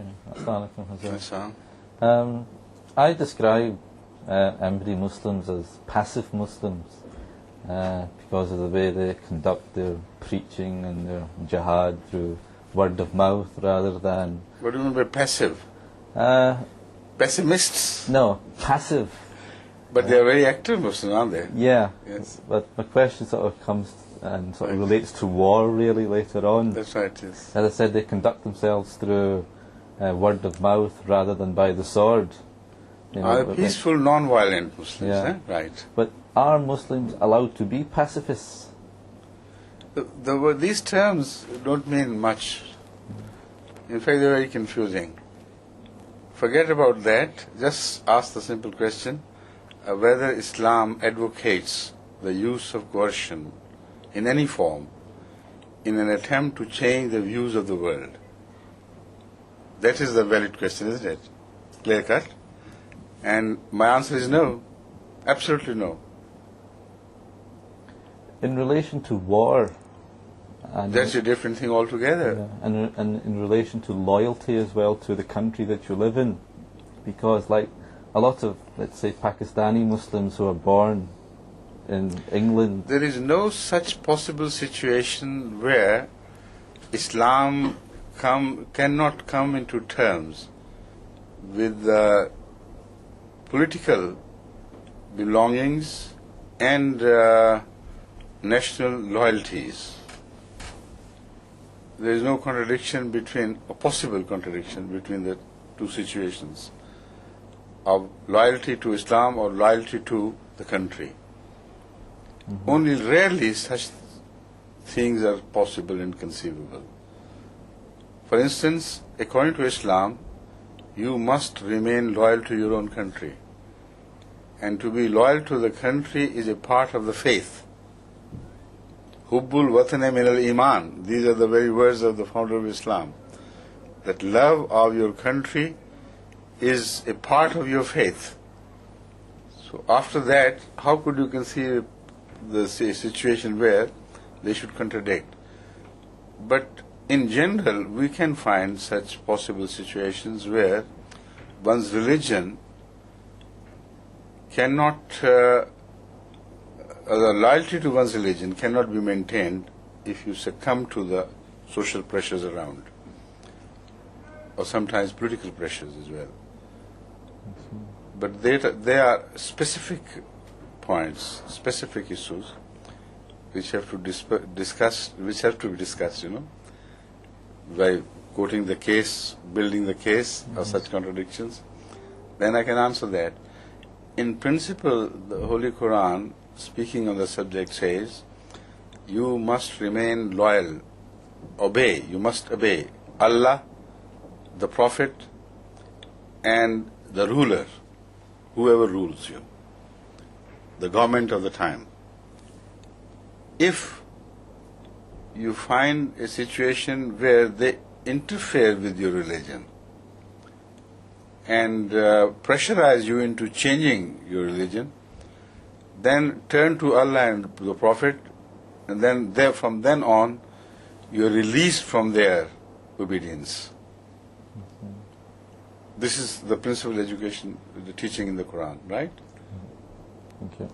Okay. I describe Ahmadi Muslims as passive Muslims because of the way they conduct their preaching and their jihad through word of mouth rather than... What do you mean by passive? Pessimists? No, passive. But they are very active Muslims, aren't they? Yeah. Yes. But my question sort of comes and sort of relates to war really later on. That's right, yes. As I said, they conduct themselves through word of mouth rather than by the sword. You know, Peaceful, non-violent Muslims, yeah. Right. But are Muslims allowed to be pacifists? These terms don't mean much. In fact, they're very confusing. Forget about that. Just ask the simple question whether Islam advocates the use of coercion in any form in an attempt to change the views of the world. That is the valid question, isn't it? Clear cut? And my answer is no. Absolutely no. In relation to war... That's a different thing altogether. Yeah, and in relation to loyalty as well to the country that you live in. Because like a lot of, let's say, Pakistani Muslims who are born in England... There is no such possible situation where Islam cannot come into terms with the political belongings and national loyalties. There is no contradiction between, a possible contradiction between the two situations of loyalty to Islam or loyalty to the country. Mm-hmm. Only rarely such things are possible and conceivable. For instance, according to Islam, you must remain loyal to your own country. And to be loyal to the country is a part of the faith. Hubbul watane min al-iman. These are the very words of the founder of Islam. That love of your country is a part of your faith. So after that, how could you conceive the situation where they should contradict? But in general, we can find such possible situations where one's religion cannot... the loyalty to one's religion cannot be maintained if you succumb to the social pressures around, or sometimes political pressures as well. But they are specific points, specific issues, which have to be discussed, by quoting the case, building the case of such contradictions. Then I can answer that. In principle, the Holy Quran, speaking on the subject, says, you must remain loyal, obey, you must obey Allah, the Prophet, and the ruler, whoever rules you, the government of the time. If you find a situation where they interfere with your religion and pressurize you into changing your religion, then turn to Allah and the Prophet, and then from then on, you are released from their obedience. Mm-hmm. This is the principal education, the teaching in the Quran, right? Thank you.